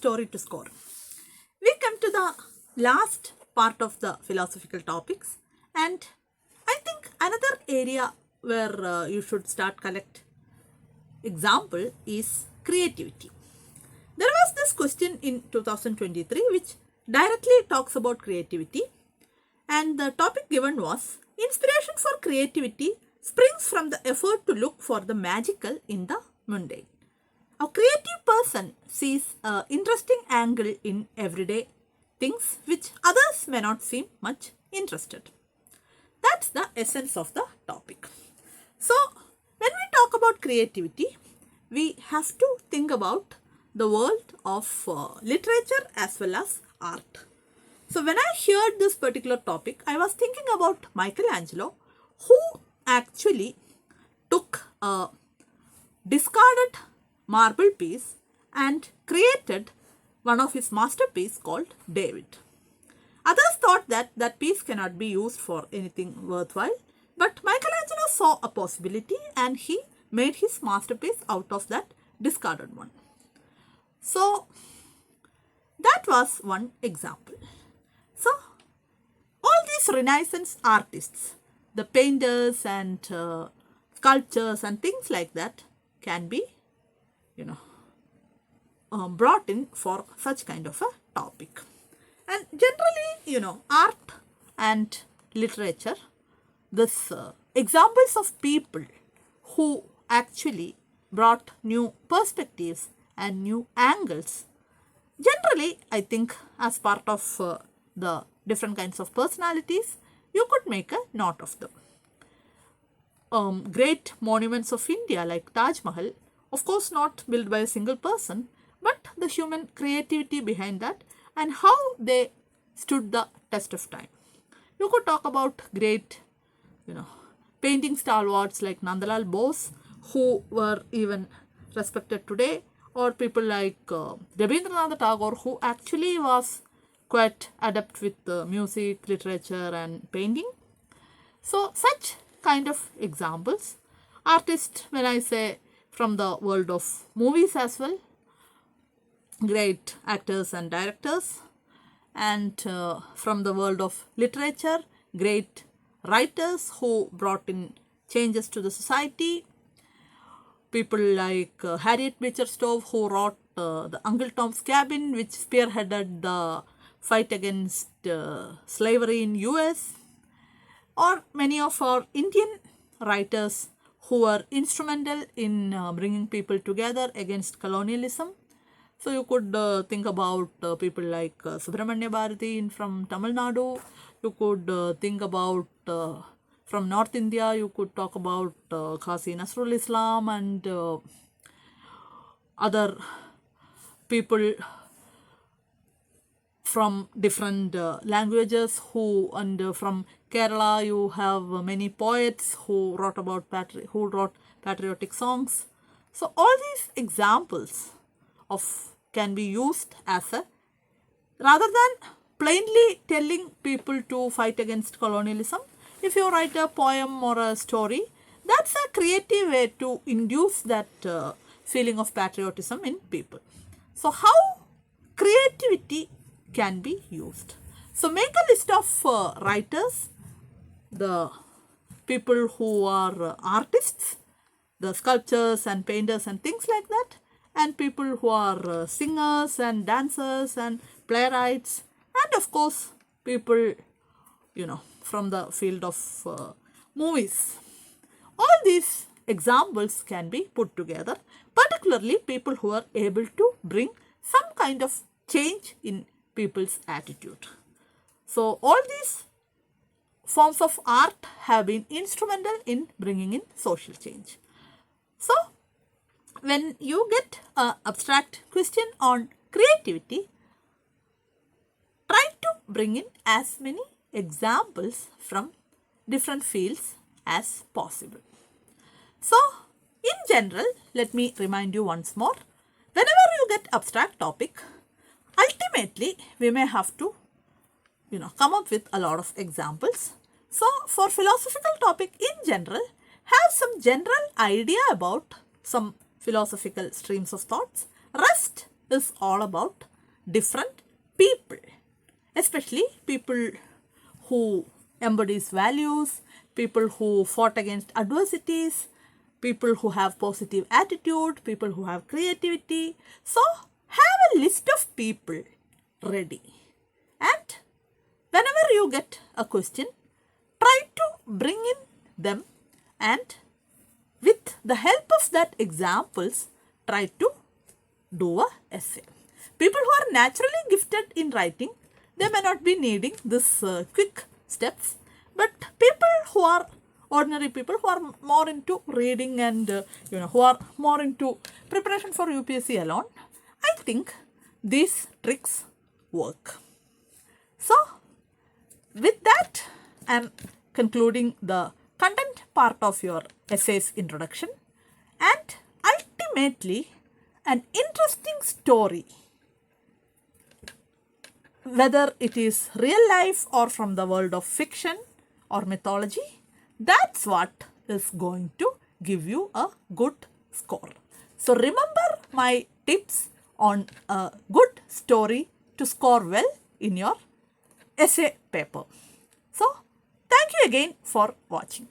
story to score. We come to the last part of the philosophical topics, and I think another area where you should start collect example is creativity. There was this question in 2023 which directly talks about creativity, and the topic given was inspiration for creativity springs from the effort to look for the magical in the mundane. A creative person sees an interesting angle in everyday things which others may not seem much interested. That's the essence of the topic. So, when we talk about creativity, we have to think about the world of literature as well as art. So, when I heard this particular topic, I was thinking about Michelangelo, who actually took a discarded marble piece and created one of his masterpiece called David. Others thought that that piece cannot be used for anything worthwhile, but Michelangelo saw a possibility and he made his masterpiece out of that discarded one. So that was one example. So all these Renaissance artists, the painters and sculptures and things like that can be brought in for such kind of a topic. And generally, art and literature, this examples of people who actually brought new perspectives and new angles. Generally, I think as part of the different kinds of personalities, you could make a note of them. Great monuments of India like Taj Mahal, of course not built by a single person, but the human creativity behind that and how they stood the test of time. You could talk about great, painting stalwarts like Nandalal Bose, who were even respected today, or people like Rabindranath Tagore, who actually was quite adept with music, literature and painting. So such kind of examples. Artists, when I say from the world of movies as well, great actors and directors, and from the world of literature, great writers who brought in changes to the society. People like Harriet Beecher Stowe, who wrote the Uncle Tom's Cabin, which spearheaded the fight against slavery in US, or many of our Indian writers who were instrumental in bringing people together against colonialism. So you could think about people like Subramanya Bharati from Tamil Nadu. You could think about from North India, you could talk about Qazi Nasrul Islam and other people from different languages and from Kerala you have many poets who wrote patriotic songs. So all these examples can be used as a, rather than plainly telling people to fight against colonialism, if you write a poem or a story, that's a creative way to induce that feeling of patriotism in people. So how creativity can be used? So make a list of writers, the people who are artists, the sculptors and painters and things like that, and people who are singers and dancers and playwrights, and of course people from the field of movies. All these examples can be put together, particularly people who are able to bring some kind of change in people's attitude. So all these forms of art have been instrumental in bringing in social change. So when you get an abstract question on creativity, try to bring in as many examples from different fields as possible. So in general, let me remind you once more, whenever you get abstract topic, ultimately we may have to come up with a lot of examples. So for philosophical topic in general, have some general idea about some philosophical streams of thoughts. Rest is all about different people, especially people who embodies values, people who fought against adversities, people who have positive attitude, people who have creativity. So have a list of people ready, and whenever you get a question, try to bring in them, and with the help of that examples, try to do a essay. People who are naturally gifted in writing, they may not be needing this quick steps, but people who are ordinary people who are more into reading and who are more into preparation for UPSC alone, I think these tricks work. So with that, I am concluding the content part of your essay's introduction, and ultimately an interesting story, whether it is real life or from the world of fiction or mythology, that's what is going to give you a good score. So remember my tips on a good story to score well in your essay paper. So thank you again for watching.